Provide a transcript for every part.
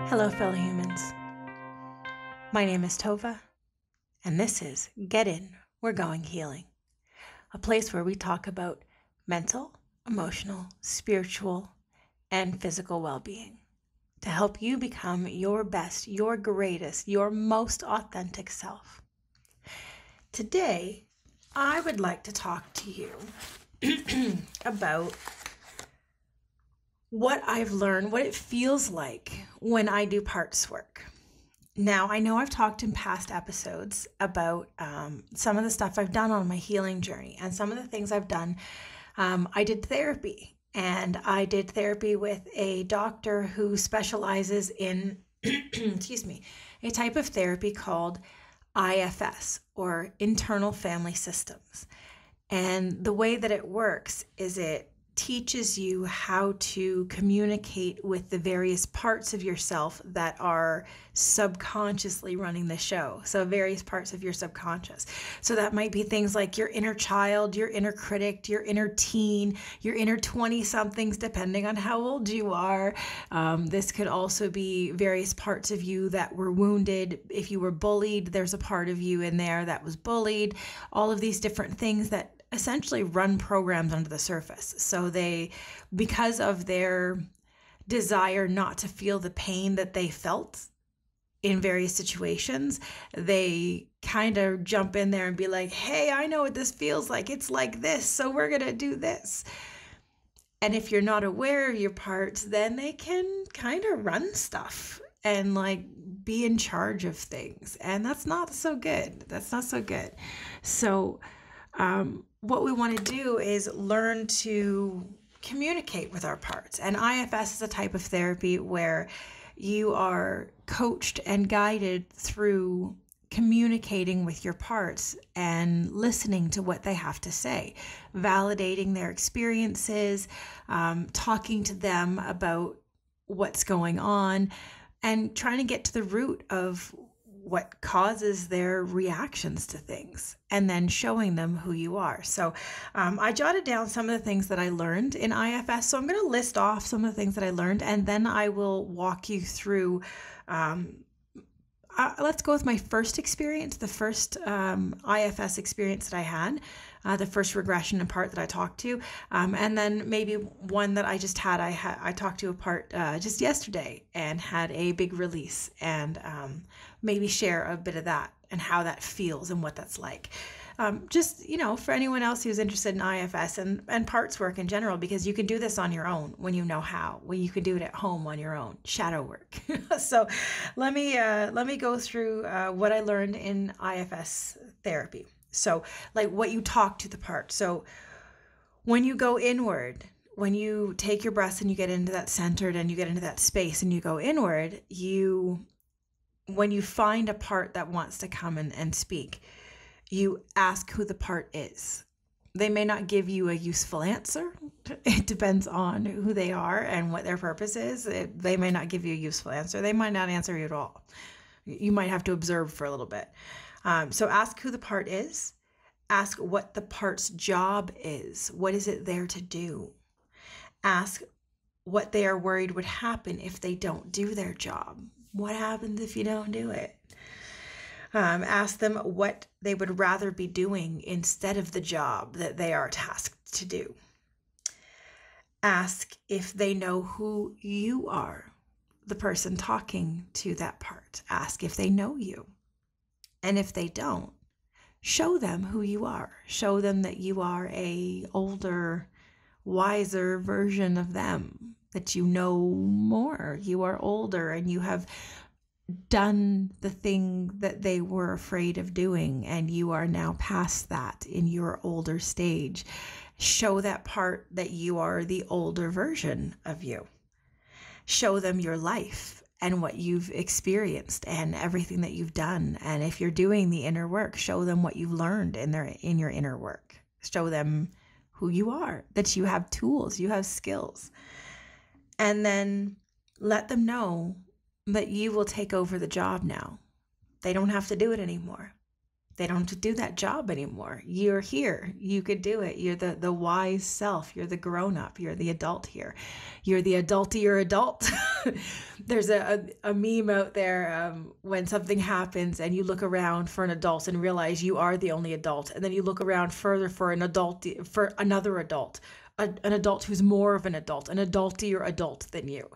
Hello, fellow humans. My name is Tovah, and this is Get In, We're Going Healing, a place where we talk about mental, emotional, spiritual, and physical well-being to help you become your best, your greatest, your most authentic self. Today, I would like to talk to you about what I've learned, what it feels like when I do parts work. Now, I know I've talked in past episodes about some of the stuff I've done on my healing journey, and some of the things I've done. I did therapy, and I did therapy with a doctor who specializes in, a type of therapy called IFS, or Internal Family Systems. And the way that it works is it teaches you how to communicate with the various parts of yourself that are subconsciously running the show. So various parts of your subconscious. So that might be things like your inner child, your inner critic, your inner teen, your inner 20-somethings, depending on how old you are. This could also be various parts of you that were wounded. If you were bullied, there's a part of you in there that was bullied. All of these different things that essentially run programs under the surface. So they, because of their desire not to feel the pain that they felt in various situations, they kind of jump in there and be like, hey, I know what this feels like. It's like this, so we're going to do this. And if you're not aware of your parts, then they can kind of run stuff and like be in charge of things. And that's not so good. That's not so good. So, what we want to do is learn to communicate with our parts. And IFS is a type of therapy where you are coached and guided through communicating with your parts and listening to what they have to say, validating their experiences, talking to them about what's going on, and trying to get to the root of what causes their reactions to things, and then showing them who you are. So I jotted down some of the things that I learned in IFS. So I'm going to list off some of the things that I learned, and then I will walk you through. Let's go with my first experience, the first IFS experience that I had, the first regression and part that I talked to, and then maybe one that I just had. I talked to a part just yesterday and had a big release, and maybe share a bit of that and how that feels and what that's like. Just, for anyone else who's interested in IFS and parts work in general, because you can do this on your own when you know how. Well, you can do it at home on your own, shadow work. So let me go through what I learned in IFS therapy. So like what you talk to the part. So when you go inward, when you take your breaths and you get into that centered and you get into that space and you go inward, when you find a part that wants to come and speak, you ask who the part is. They may not give you a useful answer. It depends on who they are and what their purpose is. They may not give you a useful answer. They might not answer you at all. You might have to observe for a little bit. So ask who the part is. Ask what the part's job is. What is it there to do? Ask what they are worried would happen if they don't do their job. What happens if you don't do it? Ask them what they would rather be doing instead of the job that they are tasked to do. Ask if they know who you are, the person talking to that part. Ask if they know you. And if they don't, show them who you are. Show them that you are a older, wiser version of them, that you know more. You are older and you have done the thing that they were afraid of doing, and you are now past that in your older stage. Show that part that you are the older version of you. Show them your life and what you've experienced and everything that you've done. And if you're doing the inner work, show them what you've learned in your inner work. Show them who you are, that you have tools, you have skills. And then let them know that you will take over the job now. They don't have to do it anymore. They don't have to do that job anymore. You're here. You could do it. You're the wise self. You're the grown up. You're the adult here. You're the adultier adult. There's a meme out there when something happens and you look around for an adult and realize you are the only adult. And then you look around further for another adult, an adult who's more of an adultier adult than you.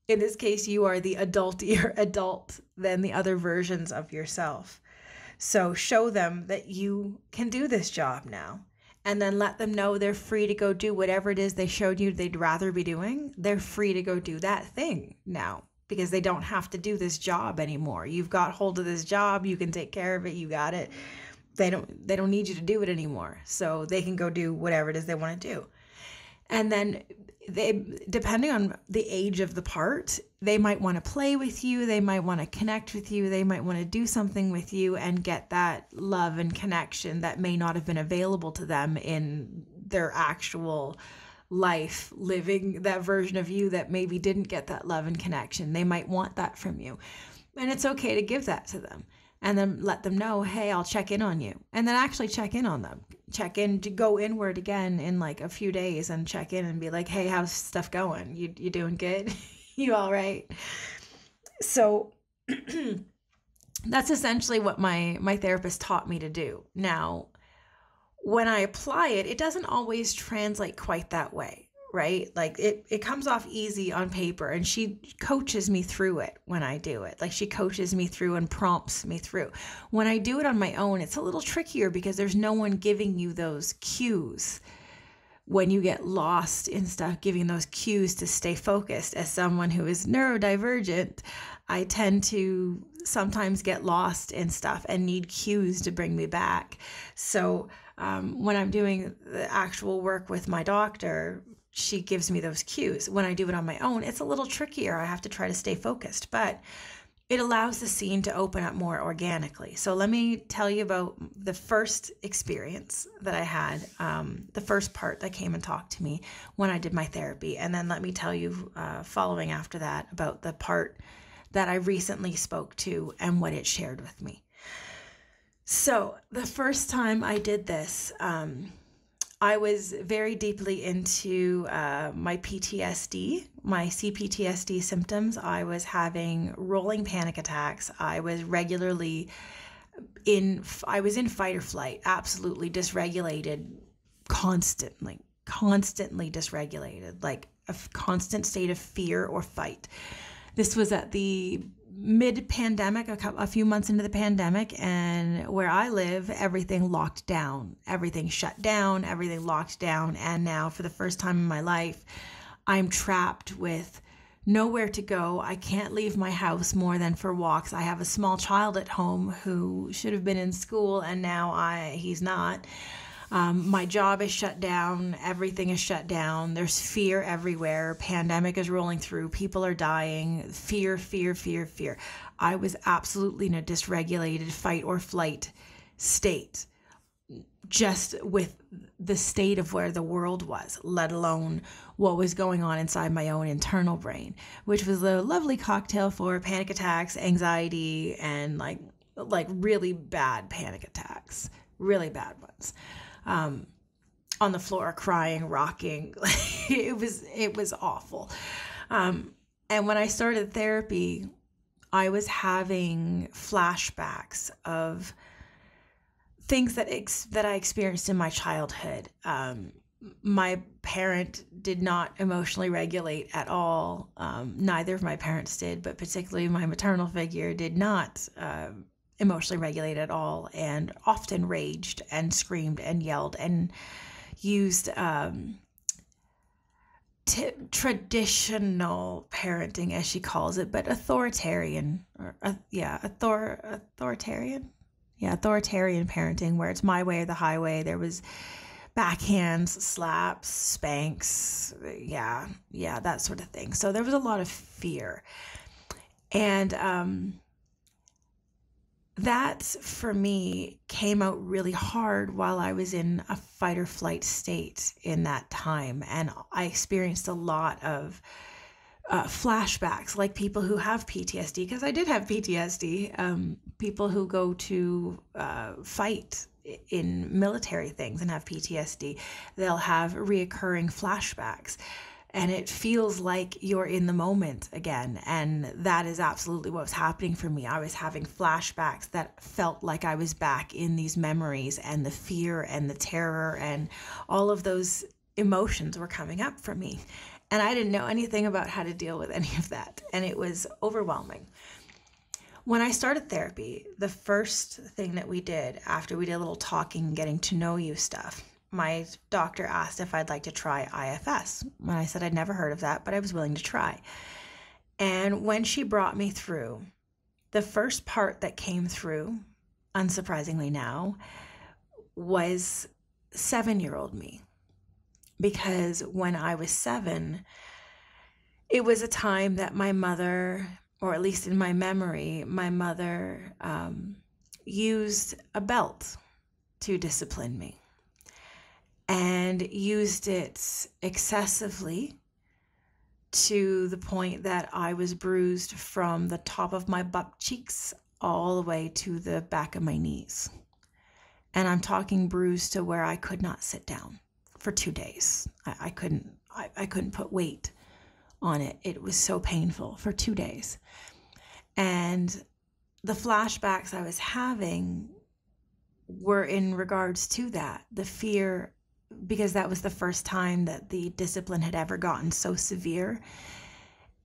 In this case, you are the adultier adult than the other versions of yourself. So show them that you can do this job now, and then let them know they're free to go do whatever it is they showed you they'd rather be doing. They're free to go do that thing now because they don't have to do this job anymore. You've got hold of this job. You can take care of it. You got it. They don't need you to do it anymore. So they can go do whatever it is they want to do. And then depending on the age of the part, they might want to play with you. They might want to connect with you. They might want to do something with you and get that love and connection that may not have been available to them in their actual life, living that version of you that maybe didn't get that love and connection. They might want that from you. And it's okay to give that to them. And then let them know, hey, I'll check in on you. And then actually check in on them. Check in, to go inward again in like a few days and check in and be like, hey, how's stuff going? You doing good? You all right? So that's essentially what my therapist taught me to do. Now, when I apply it, it doesn't always translate quite that way, right? Like it comes off easy on paper, and she coaches me through it when I do it. Like she coaches me through and prompts me through. When I do it on my own, it's a little trickier because there's no one giving you those cues when you get lost in stuff, giving those cues to stay focused. As someone who is neurodivergent, I tend to sometimes get lost in stuff and need cues to bring me back. So when I'm doing the actual work with my doctor, she gives me those cues. When I do it on my own, it's a little trickier. I have to try to stay focused, but it allows the scene to open up more organically. So let me tell you about the first experience that I had, the first part that came and talked to me when I did my therapy. And then let me tell you, following after that, about the part that I recently spoke to and what it shared with me. So the first time I did this, I was very deeply into my PTSD, my CPTSD symptoms. I was having rolling panic attacks. I was regularly in fight or flight, absolutely dysregulated, constantly dysregulated, like a constant state of fear or fight. This was at the mid-pandemic, a few months into the pandemic, and where I live, everything locked down, everything shut down, everything locked down. And now for the first time in my life, I'm trapped with nowhere to go. I can't leave my house more than for walks. I have a small child at home who should have been in school, and now he's not. My job is shut down. Everything is shut down. There's fear everywhere. Pandemic is rolling through. People are dying. Fear, fear, fear, fear. I was absolutely in a dysregulated fight or flight state, just with the state of where the world was, let alone what was going on inside my own internal brain, which was a lovely cocktail for panic attacks, anxiety, and like really bad panic attacks, really bad ones. On the floor, crying, rocking. It was awful. And when I started therapy, I was having flashbacks of things that I experienced in my childhood. My parent did not emotionally regulate at all. Neither of my parents did, but particularly my maternal figure did not emotionally regulate at all, and often raged and screamed and yelled and used traditional parenting, as she calls it, but authoritarian parenting, where it's my way or the highway. There was backhands, slaps, spanks, that sort of thing. So there was a lot of fear, and that for me came out really hard while I was in a fight or flight state in that time. And I experienced a lot of flashbacks, like people who have PTSD, because I did have PTSD, people who go to fight in military things and have PTSD, they'll have reoccurring flashbacks. And it feels like you're in the moment again. And that is absolutely what was happening for me. I was having flashbacks that felt like I was back in these memories, and the fear and the terror and all of those emotions were coming up for me. And I didn't know anything about how to deal with any of that. And it was overwhelming. When I started therapy, the first thing that we did after we did a little talking, getting to know you stuff, my doctor asked if I'd like to try IFS. And I said I'd never heard of that, but I was willing to try. And when she brought me through, the first part that came through, unsurprisingly now, was 7-year-old me. Because when I was 7, it was a time that my mother, or at least in my memory, my mother used a belt to discipline me, and used it excessively to the point that I was bruised from the top of my butt cheeks all the way to the back of my knees. And I'm talking bruised to where I could not sit down for 2 days. I couldn't put weight on it. It was so painful for 2 days. And the flashbacks I was having were in regards to that, the fear, because that was the first time that the discipline had ever gotten so severe.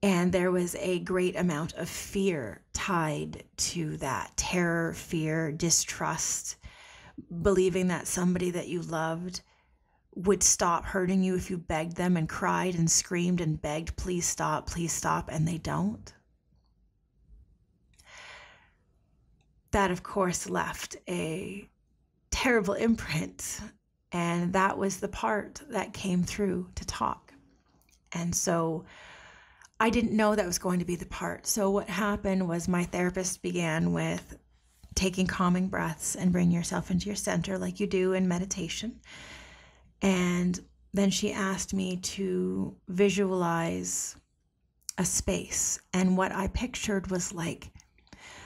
And there was a great amount of fear tied to that. Terror, fear, distrust, believing that somebody that you loved would stop hurting you if you begged them and cried and screamed and begged, please stop, and they don't. That, of course, left a terrible imprint. And that was the part that came through to talk. And so I didn't know that was going to be the part. So what happened was my therapist began with taking calming breaths and bring yourself into your center like you do in meditation. And then she asked me to visualize a space. And what I pictured was like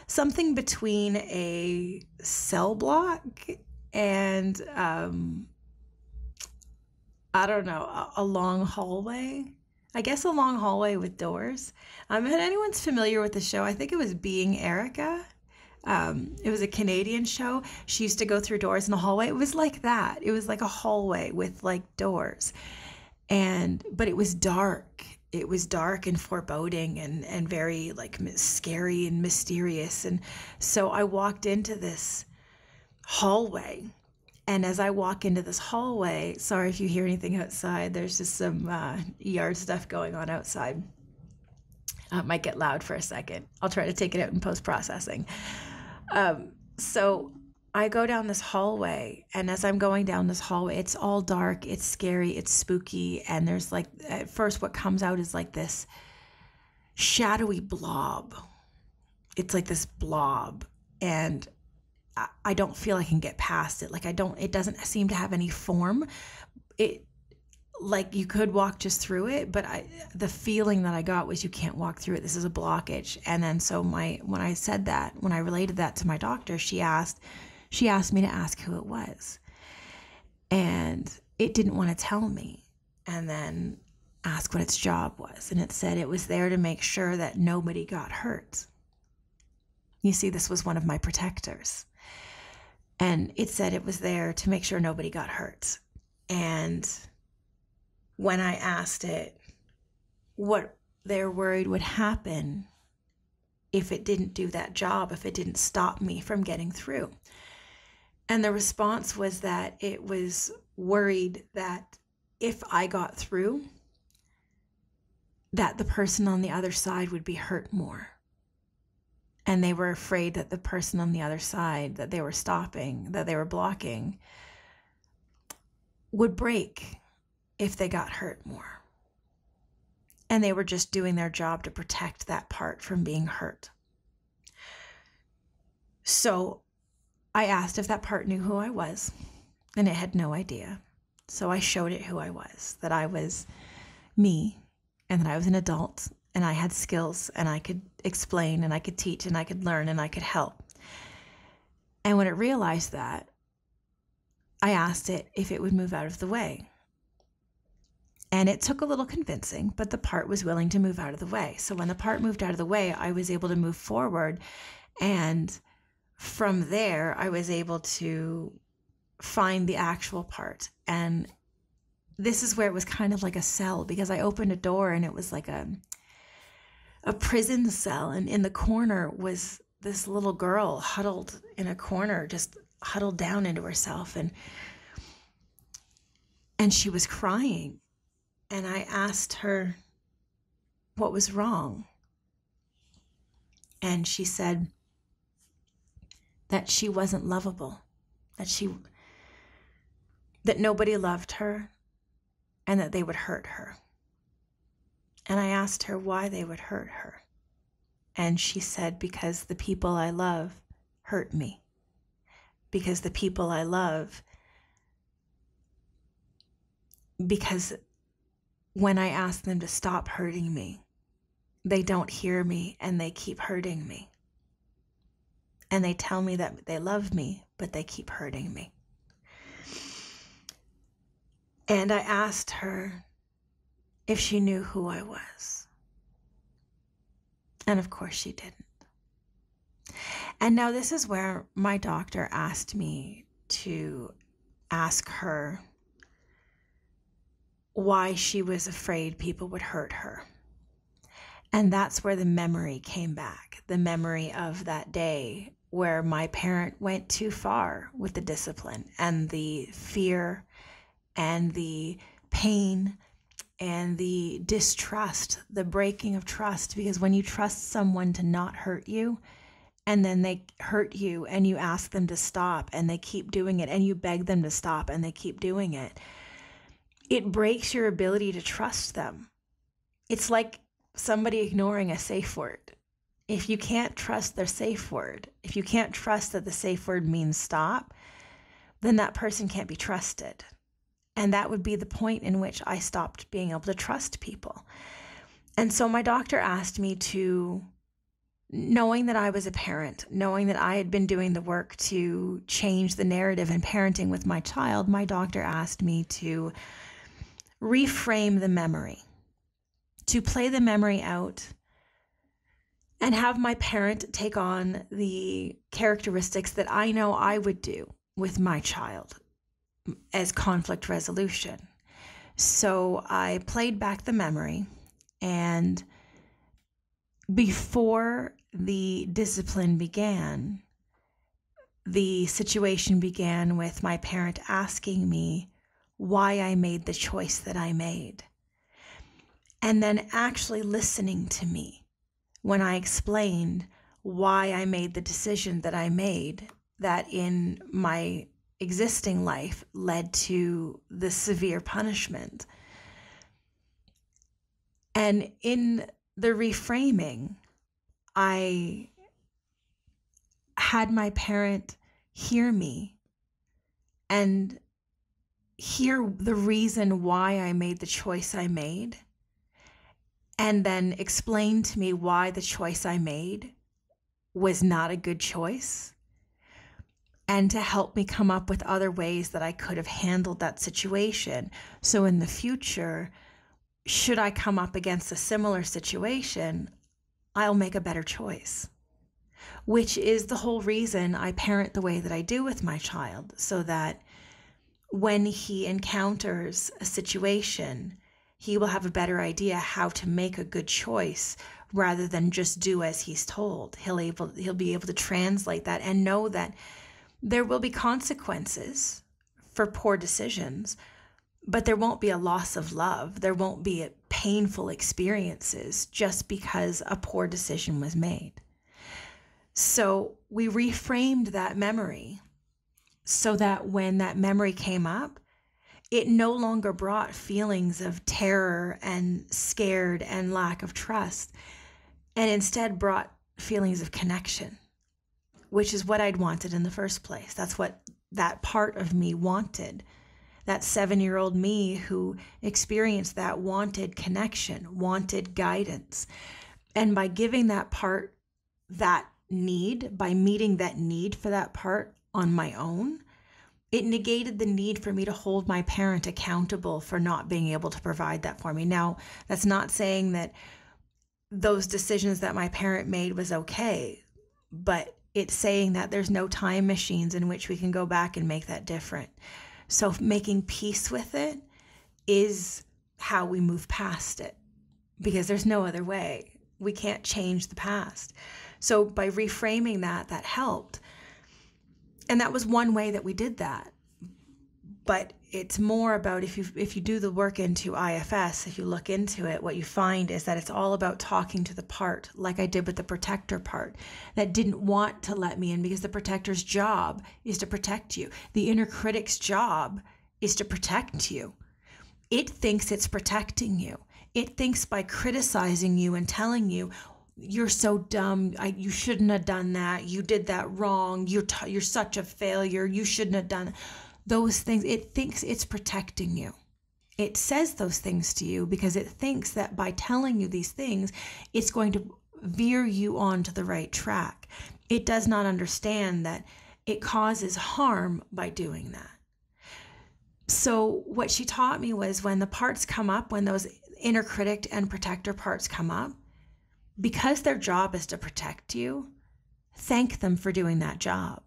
something between a cell block and I don't know, a long hallway. I guess a long hallway with doors. If anyone's familiar with the show, I think it was Being Erica. It was a Canadian show. She used to go through doors in the hallway. It was like that. It was like a hallway with like doors. But it was dark. It was dark and foreboding and very like scary and mysterious. And so I walked into this hallway. And as I walk into this hallway, sorry if you hear anything outside, there's just some yard stuff going on outside. It might get loud for a second. I'll try to take it out in post-processing. So I go down this hallway, and as I'm going down this hallway, it's all dark, it's scary, it's spooky, and there's like, at first what comes out is like this shadowy blob. It's like this blob, and I don't feel I can get past it. Like it doesn't seem to have any form. It, like you could walk just through it, but the feeling that I got was you can't walk through it. This is a blockage. And then so when I related that to my doctor, she asked me to ask who it was. And it didn't want to tell me. And then ask what its job was. And it said it was there to make sure that nobody got hurt. You see, this was one of my protectors. And it said it was there to make sure nobody got hurt. And when I asked it what they're worried would happen if it didn't do that job, if it didn't stop me from getting through. And the response was that it was worried that if I got through, that the person on the other side would be hurt more. And they were afraid that the person on the other side that they were stopping, that they were blocking, would break if they got hurt more. And they were just doing their job to protect that part from being hurt. So I asked if that part knew who I was, and it had no idea. So I showed it who I was, that I was me, and that I was an adult, and I had skills and I could explain and I could teach and I could learn and I could help. And when it realized that, I asked it if it would move out of the way. And it took a little convincing, but the part was willing to move out of the way. So when the part moved out of the way, I was able to move forward. And from there, I was able to find the actual part. And this is where it was kind of like a cell, because I opened a door and it was like a prison cell. And in the corner was this little girl huddled in a corner, just huddled down into herself. And she was crying. And I asked her what was wrong. And she said that she wasn't lovable, that nobody loved her, and that they would hurt her. And I asked her why they would hurt her. And she said, because the people I love hurt me. Because the people I love, because when I ask them to stop hurting me, they don't hear me and they keep hurting me. And they tell me that they love me, but they keep hurting me. And I asked her if she knew who I was. And of course she didn't. And now this is where my doctor asked me to ask her why she was afraid people would hurt her. And that's where the memory came back, the memory of that day where my parent went too far with the discipline and the fear and the pain and the distrust, the breaking of trust. Because when you trust someone to not hurt you, and then they hurt you and you ask them to stop and they keep doing it, and you beg them to stop and they keep doing it, it breaks your ability to trust them. It's like somebody ignoring a safe word. If you can't trust their safe word, if you can't trust that the safe word means stop, then that person can't be trusted. And that would be the point in which I stopped being able to trust people. And so my doctor asked me to, knowing that I was a parent, knowing that I had been doing the work to change the narrative in parenting with my child, my doctor asked me to reframe the memory, to play the memory out and have my parent take on the characteristics that I know I would do with my child as conflict resolution. So I played back the memory, and before the discipline began, the situation began with my parent asking me why I made the choice that I made. And then actually listening to me when I explained why I made the decision that I made, that in my existing life led to the severe punishment. And in the reframing, I had my parent hear me and hear the reason why I made the choice I made, and then explain to me why the choice I made was not a good choice, and to help me come up with other ways that I could have handled that situation. So in the future, should I come up against a similar situation, I'll make a better choice, which is the whole reason I parent the way that I do with my child, so that when he encounters a situation, he will have a better idea how to make a good choice rather than just do as he's told. He'll be able to translate that and know that there will be consequences for poor decisions, but there won't be a loss of love. There won't be painful experiences just because a poor decision was made. So we reframed that memory so that when that memory came up, it no longer brought feelings of terror and scared and lack of trust, and instead brought feelings of connection, which is what I'd wanted in the first place. That's what that part of me wanted. That 7-year-old me who experienced that wanted connection, wanted guidance. And by giving that part that need, by meeting that need for that part on my own, it negated the need for me to hold my parent accountable for not being able to provide that for me. Now, that's not saying that those decisions that my parent made was okay, but it's saying that there's no time machines in which we can go back and make that different. So making peace with it is how we move past it, because there's no other way. We can't change the past. So by reframing that helped. And that was one way that we did that. But it's more about if you do the work into IFS, if you look into it, what you find is that it's all about talking to the part, like I did with the protector part, that didn't want to let me in, because the protector's job is to protect you. The inner critic's job is to protect you. It thinks it's protecting you. It thinks by criticizing you and telling you, you're so dumb, you shouldn't have done that, you did that wrong, you're such a failure, you shouldn't have done those things. It thinks it's protecting you. It says those things to you because it thinks that by telling you these things, it's going to veer you onto the right track. It does not understand that it causes harm by doing that. So what she taught me was, when the parts come up, when those inner critic and protector parts come up, because their job is to protect you, thank them for doing that job.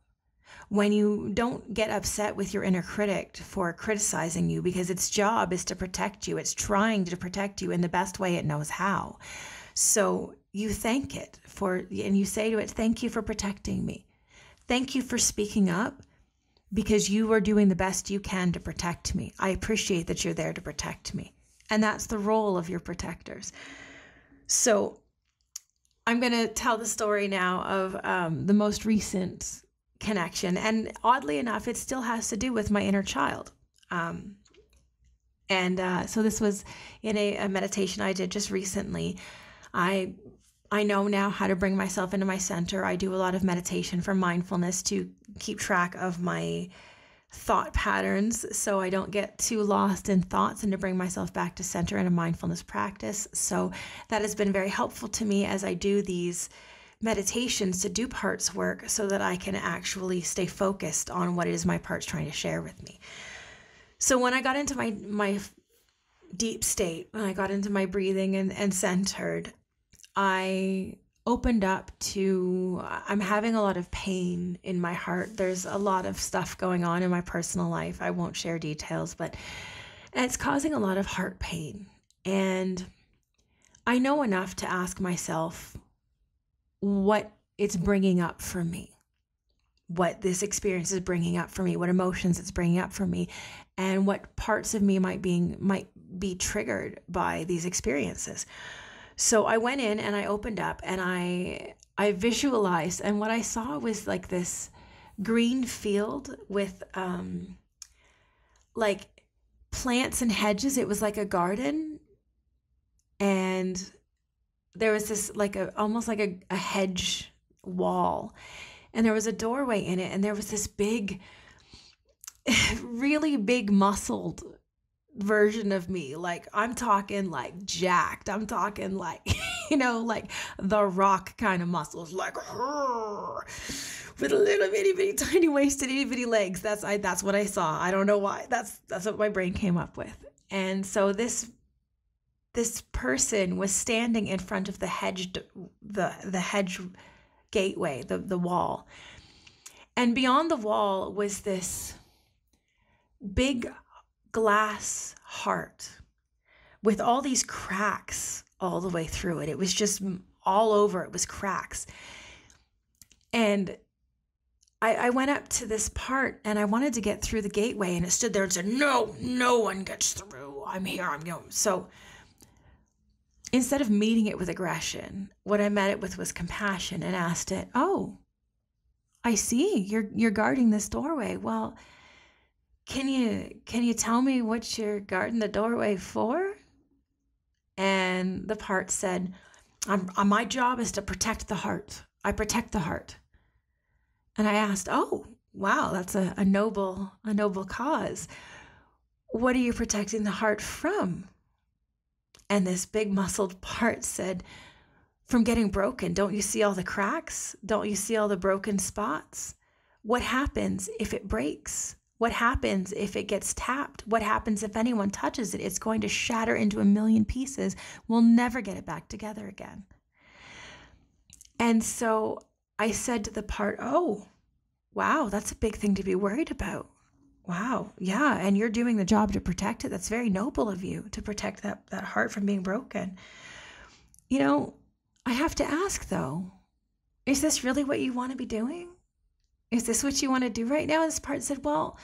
When you don't get upset with your inner critic for criticizing you, because its job is to protect you. It's trying to protect you in the best way it knows how. So you thank it and you say to it, thank you for protecting me. Thank you for speaking up, because you are doing the best you can to protect me. I appreciate that you're there to protect me. And that's the role of your protectors. So I'm going to tell the story now of the most recent connection. And oddly enough, it still has to do with my inner child. So this was in a meditation I did just recently. I know now how to bring myself into my center. I do a lot of meditation for mindfulness to keep track of my thought patterns so I don't get too lost in thoughts, and to bring myself back to center in a mindfulness practice. So that has been very helpful to me as I do these meditations to do parts work, so that I can actually stay focused on what it is my part's trying to share with me. So when I got into my deep state, when I got into my breathing and centered, I opened up to, I'm having a lot of pain in my heart. There's a lot of stuff going on in my personal life. I won't share details, but it's causing a lot of heart pain. And I know enough to ask myself what it's bringing up for me, what this experience is bringing up for me, what emotions it's bringing up for me, and what parts of me might be triggered by these experiences. So I went in and I opened up and I visualized, and what I saw was like this green field with like plants and hedges. It was like a garden, and there was this almost like a hedge wall, and there was a doorway in it, and there was this big, really big muscled version of me. Like, I'm talking like jacked. I'm talking like, like the Rock kind of muscles, like with a little bitty tiny waist and itty bitty legs. That's what I saw. I don't know why. That's what my brain came up with. And so this person was standing in front of the hedge gateway, the wall. And beyond the wall was this big glass heart with all these cracks all the way through it. It was just all over. It was cracks. And I went up to this part and I wanted to get through the gateway, and it stood there and said, no one gets through. I'm here. I'm going. So instead of meeting it with aggression, what I met it with was compassion, and asked it, oh, I see you're guarding this doorway. Well, can you tell me what you're guarding the doorway for? And the part said, my job is to protect the heart. I protect the heart. And I asked, oh, wow, that's a noble cause. what are you protecting the heart from? And this big muscled part said, from getting broken. Don't you see all the cracks? Don't you see all the broken spots? What happens if it breaks? What happens if it gets tapped? What happens if anyone touches it? It's going to shatter into a million pieces. We'll never get it back together again. And so I said to the part, oh, wow, that's a big thing to be worried about. Wow, yeah, and you're doing the job to protect it. That's very noble of you to protect that heart from being broken. You know, I have to ask though, is this really what you want to be doing? Is this what you want to do right now? And this part said, well,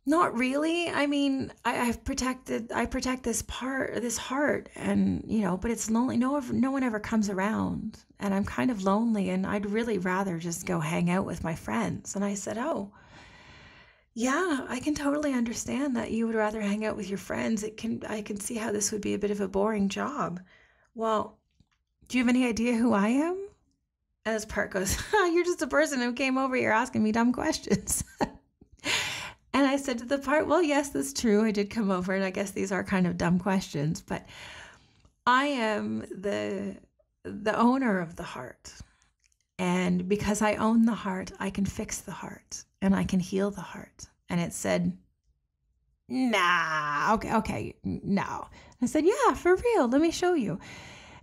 not really. I mean, I protect this heart, and but it's lonely. No one ever comes around, and I'm kind of lonely, and I'd really rather just go hang out with my friends. And I said, oh, yeah, I can totally understand that you would rather hang out with your friends. I can see how this would be a bit of a boring job. Well, do you have any idea who I am? And this part goes, you're just a person who came over here asking me dumb questions. And I said to the part, well, yes, that's true. I did come over, and I guess these are kind of dumb questions, but I am the owner of the heart. And because I own the heart, I can fix the heart and I can heal the heart. And it said, nah, okay, no. I said, yeah, for real. Let me show you.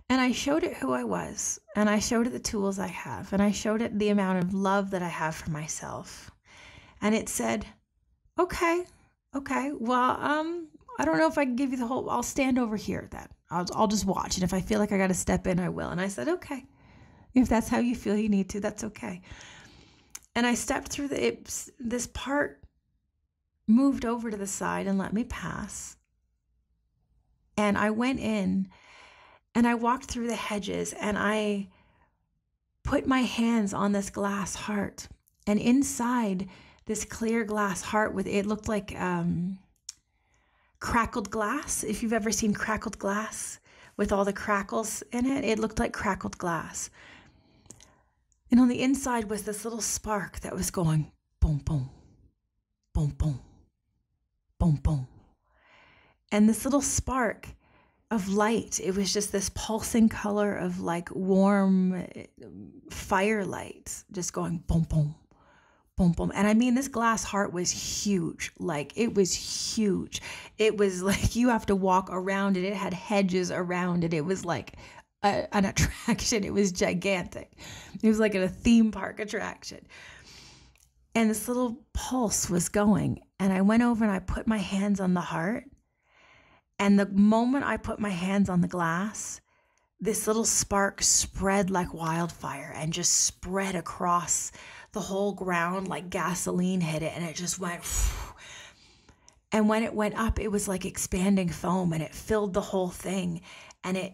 And I showed it who I was, and I showed it the tools I have, and I showed it the amount of love that I have for myself. And it said, okay, well, I don't know if I can give you the whole, I'll stand over here then. I'll just watch. And if I feel like I got to step in, I will. And I said, okay. If that's how you feel you need to, that's okay. And I stepped through this part moved over to the side and let me pass. And I went in and I walked through the hedges and I put my hands on this glass heart. And inside this clear glass heart it looked like crackled glass. If you've ever seen crackled glass with all the crackles in it, it looked like crackled glass. And on the inside was this little spark that was going boom, boom, boom, boom, boom, boom. And this little spark of light, it was just this pulsing color of like warm firelight, just going boom, boom, boom, boom. And I mean, this glass heart was huge. Like, it was huge. It was like you have to walk around it. It had hedges around it. It was like an attraction. It was gigantic. It was like a theme park attraction. And this little pulse was going. And I went over and I put my hands on the heart. And the moment I put my hands on the glass, this little spark spread like wildfire and just spread across the whole ground like gasoline hit it. And it just went. And when it went up, it was like expanding foam, and it filled the whole thing. And it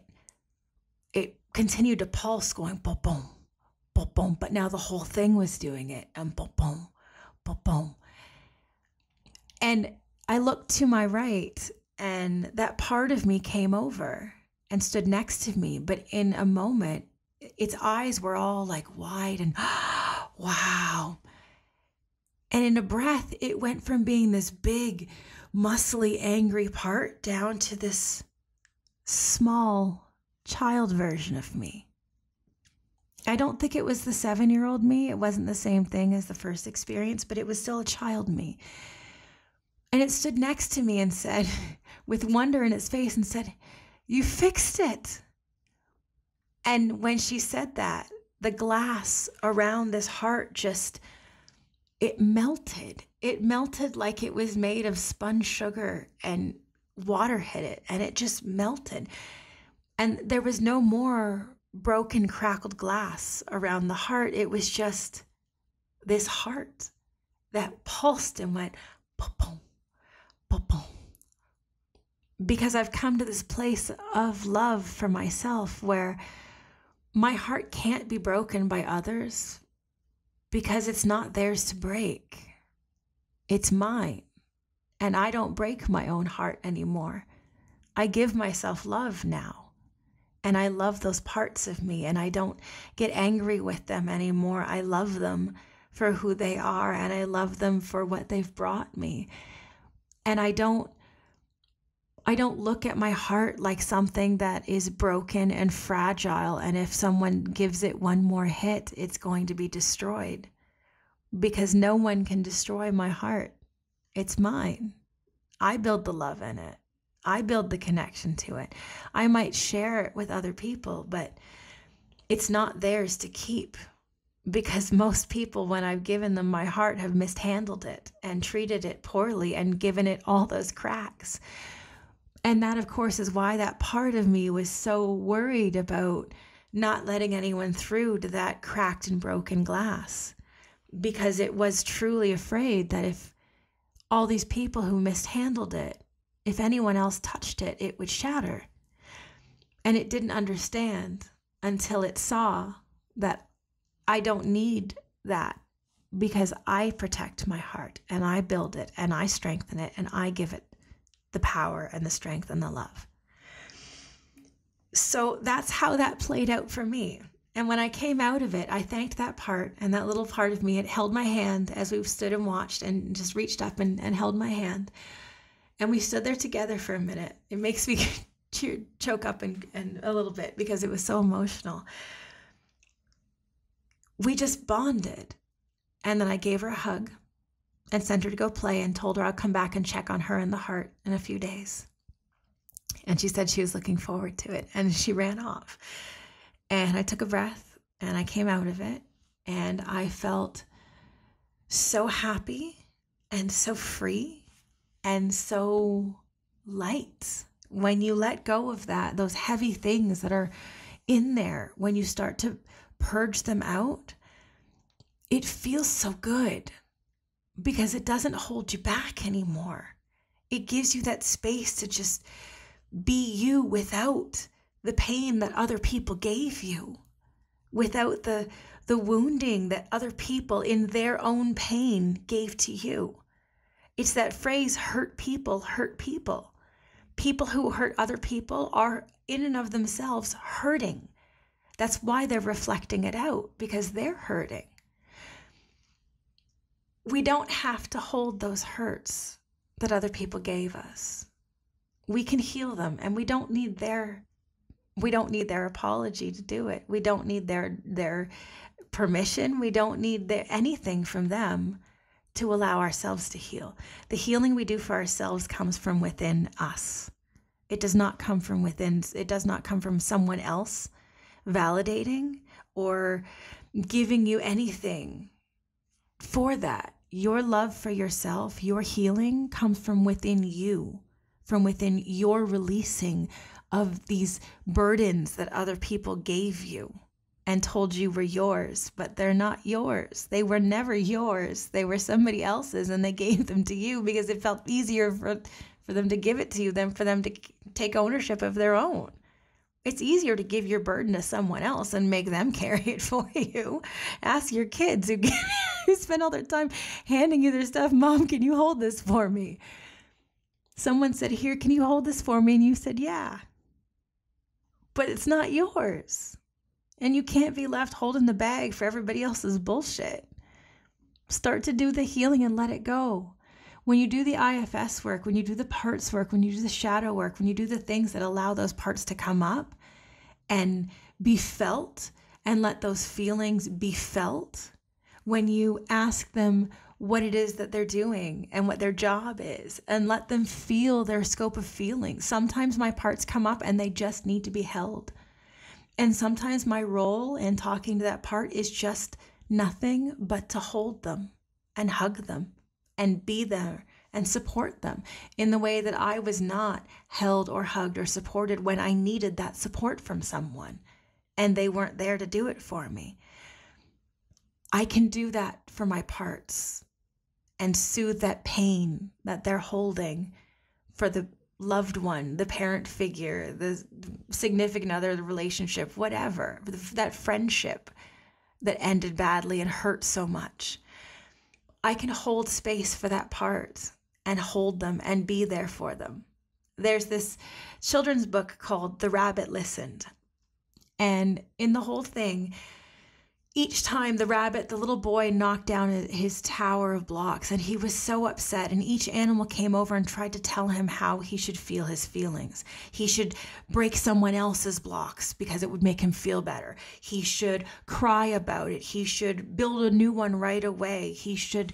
continued to pulse, going boom, boom, boom, boom. But now the whole thing was doing it, and boom, boom, boom, boom. And I looked to my right, and that part of me came over and stood next to me. But in a moment, its eyes were all like wide and wow. And in a breath, it went from being this big, muscly, angry part down to this small child version of me. I don't think it was the 7-year-old me. It wasn't the same thing as the first experience, but it was still a child me. And it stood next to me and said, with wonder in its face, and said, "You fixed it." And when she said that, the glass around this heart it melted. It melted like it was made of spun sugar and water hit it, and it just melted. And there was no more broken, crackled glass around the heart. It was just this heart that pulsed and went boom, boom, boom, boom. Because I've come to this place of love for myself where my heart can't be broken by others because it's not theirs to break. It's mine. And I don't break my own heart anymore. I give myself love now. And I love those parts of me, and I don't get angry with them anymore. I love them for who they are, and I love them for what they've brought me. And I don't look at my heart like something that is broken and fragile, and if someone gives it one more hit, it's going to be destroyed. Because no one can destroy my heart. It's mine. I build the love in it. I build the connection to it. I might share it with other people, but it's not theirs to keep. Because most people, when I've given them my heart, have mishandled it and treated it poorly and given it all those cracks. And that, of course, is why that part of me was so worried about not letting anyone through to that cracked and broken glass. Because it was truly afraid that if all these people who mishandled it, if anyone else touched it, it would shatter. And it didn't understand until it saw that I don't need that, because I protect my heart and I build it and I strengthen it and I give it the power and the strength and the love. So that's how that played out for me. And when I came out of it, I thanked that part, and that little part of me had held my hand as we stood and watched, and just reached up and held my hand. And we stood there together for a minute. It makes me choke up and a little bit because it was so emotional. We just bonded. And then I gave her a hug and sent her to go play and told her I'll come back and check on her and the heart in a few days. And she said she was looking forward to it, and she ran off. And I took a breath and I came out of it, and I felt so happy and so free and so light when you let go of that, those heavy things that are in there. When you start to purge them out, it feels so good because it doesn't hold you back anymore. It gives you that space to just be you without the pain that other people gave you, without the wounding that other people in their own pain gave to you. It's that phrase, hurt people hurt people. People who hurt other people are in and of themselves hurting. That's why they're reflecting it out, because they're hurting. We don't have to hold those hurts that other people gave us. We can heal them, and we don't need their apology to do it. We don't need their permission. We don't need anything from them to allow ourselves to heal. The healing we do for ourselves comes from within us. It does not come from within. It does not come from someone else validating or giving you anything for that. Your love for yourself, your healing comes from within you, from within your releasing of these burdens that other people gave you and told you were yours, but they're not yours. They were never yours. They were somebody else's, and they gave them to you because it felt easier for them to give it to you than for them to take ownership of their own. It's easier to give your burden to someone else and make them carry it for you. Ask your kids who spend all their time handing you their stuff. Mom, can you hold this for me? Someone said, here, can you hold this for me? And you said, yeah. But it's not yours. And you can't be left holding the bag for everybody else's bullshit. Start to do the healing and let it go. When you do the IFS work, when you do the parts work, when you do the shadow work, when you do the things that allow those parts to come up and be felt and let those feelings be felt, when you ask them what it is that they're doing and what their job is, and let them feel their scope of feelings. Sometimes my parts come up and they just need to be held. And sometimes my role in talking to that part is just nothing but to hold them and hug them and be there and support them in the way that I was not held or hugged or supported when I needed that support from someone and they weren't there to do it for me. I can do that for my parts and soothe that pain that they're holding for the loved one, the parent figure, the significant other, the relationship, whatever, that friendship that ended badly and hurt so much. I can hold space for that part and hold them and be there for them. There's this children's book called The Rabbit Listened. And in the whole thing, each time the little boy knocked down his tower of blocks, and he was so upset, and each animal came over and tried to tell him how he should feel his feelings. He should break someone else's blocks because it would make him feel better. He should cry about it. He should build a new one right away. He should,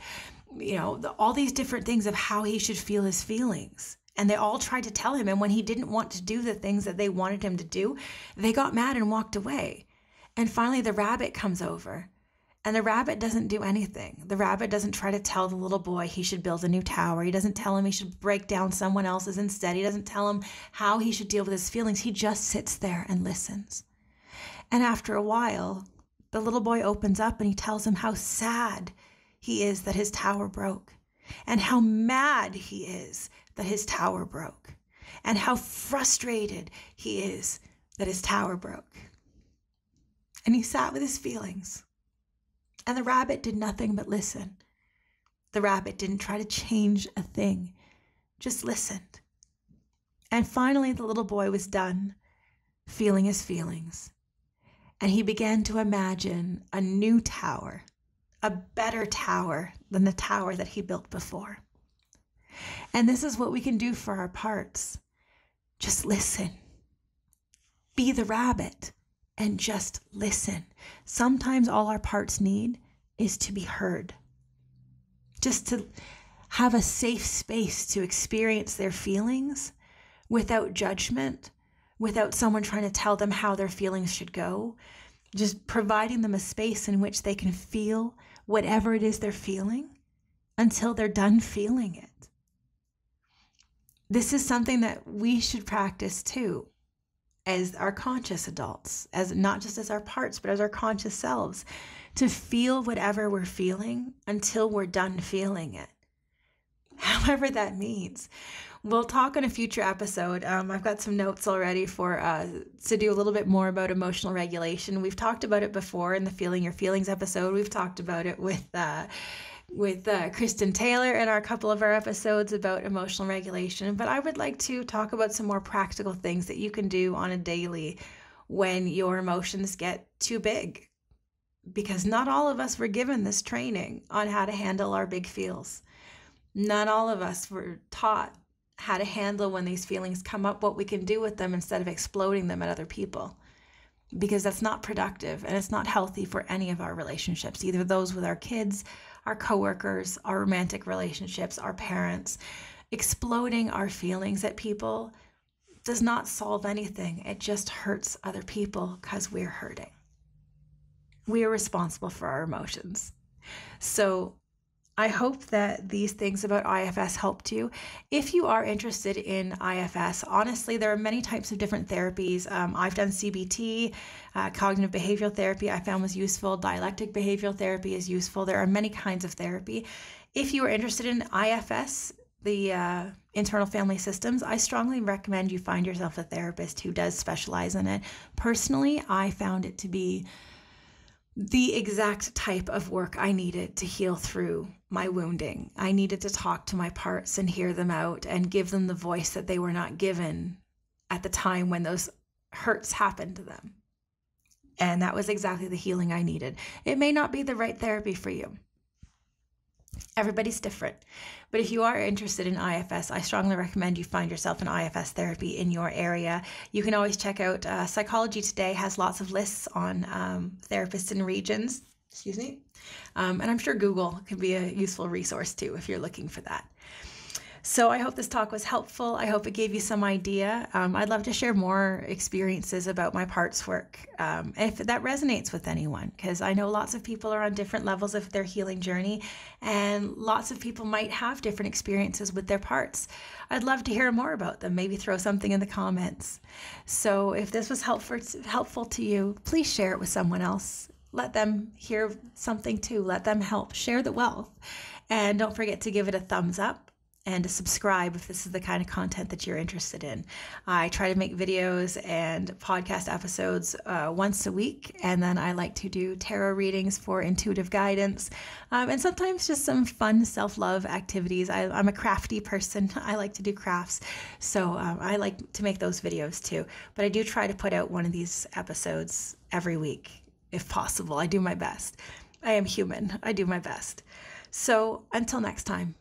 all these different things of how he should feel his feelings. And they all tried to tell him, and when he didn't want to do the things that they wanted him to do, they got mad and walked away. And finally, the rabbit comes over, and the rabbit doesn't do anything. The rabbit doesn't try to tell the little boy he should build a new tower. He doesn't tell him he should break down someone else's instead. He doesn't tell him how he should deal with his feelings. He just sits there and listens. And after a while, the little boy opens up and he tells him how sad he is that his tower broke, and how mad he is that his tower broke, and how frustrated he is that his tower broke. And he sat with his feelings. And the rabbit did nothing but listen. The rabbit didn't try to change a thing, just listened. And finally, the little boy was done feeling his feelings. And he began to imagine a new tower, a better tower than the tower that he built before. And this is what we can do for our parts. Just listen. Be the rabbit. And just listen. Sometimes all our parts need is to be heard. Just to have a safe space to experience their feelings without judgment, without someone trying to tell them how their feelings should go. Just providing them a space in which they can feel whatever it is they're feeling until they're done feeling it. This is something that we should practice too, as our conscious adults, as not just as our parts, but as our conscious selves, to feel whatever we're feeling until we're done feeling it. However that means. We'll talk on a future episode. I've got some notes already to do a little bit more about emotional regulation. We've talked about it before in the Feeling Your Feelings episode. We've talked about it with Kristen Taylor in a couple of our episodes about emotional regulation. But I would like to talk about some more practical things that you can do on a daily when your emotions get too big. Because not all of us were given this training on how to handle our big feels. Not all of us were taught how to handle when these feelings come up, what we can do with them instead of exploding them at other people. Because that's not productive and it's not healthy for any of our relationships, either those with our kids, our coworkers, our romantic relationships, our parents. Exploding our feelings at people does not solve anything. It just hurts other people because we're hurting. We are responsible for our emotions. So I hope that these things about IFS helped you. If you are interested in IFS, honestly, there are many types of different therapies. I've done CBT, cognitive behavioral therapy I found was useful. Dialectic behavioral therapy is useful. There are many kinds of therapy. If you are interested in IFS, the internal family systems, I strongly recommend you find yourself a therapist who does specialize in it. Personally, I found it to be the exact type of work I needed to heal through my wounding. I needed to talk to my parts and hear them out and give them the voice that they were not given at the time when those hurts happened to them. And that was exactly the healing I needed. It may not be the right therapy for you. Everybody's different. But if you are interested in IFS, I strongly recommend you find yourself an IFS therapy in your area. You can always check out Psychology Today has lots of lists on therapists in regions. And I'm sure Google can be a useful resource too if you're looking for that. So I hope this talk was helpful. I hope it gave you some idea. I'd love to share more experiences about my parts work if that resonates with anyone, because I know lots of people are on different levels of their healing journey and lots of people might have different experiences with their parts. I'd love to hear more about them. Maybe throw something in the comments. So if this was helpful to you, please share it with someone else. Let them hear something too. Let them help. Share the wealth. And don't forget to give it a thumbs up and to subscribe if this is the kind of content that you're interested in. I try to make videos and podcast episodes once a week, and then I like to do tarot readings for intuitive guidance, and sometimes just some fun self-love activities. I'm a crafty person. I like to do crafts, so I like to make those videos too. But I do try to put out one of these episodes every week. if possible. I do my best. I am human. I do my best. So until next time.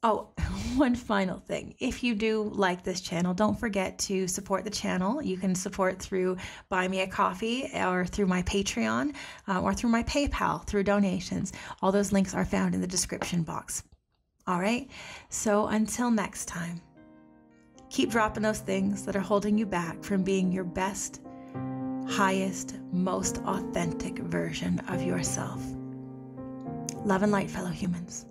Oh, one final thing. If you do like this channel, don't forget to support the channel. You can support through Buy Me a Coffee or through my Patreon or through my PayPal through donations. All those links are found in the description box. All right. So until next time, keep dropping those things that are holding you back from being your best, highest, most authentic version of yourself. Love and light, fellow humans.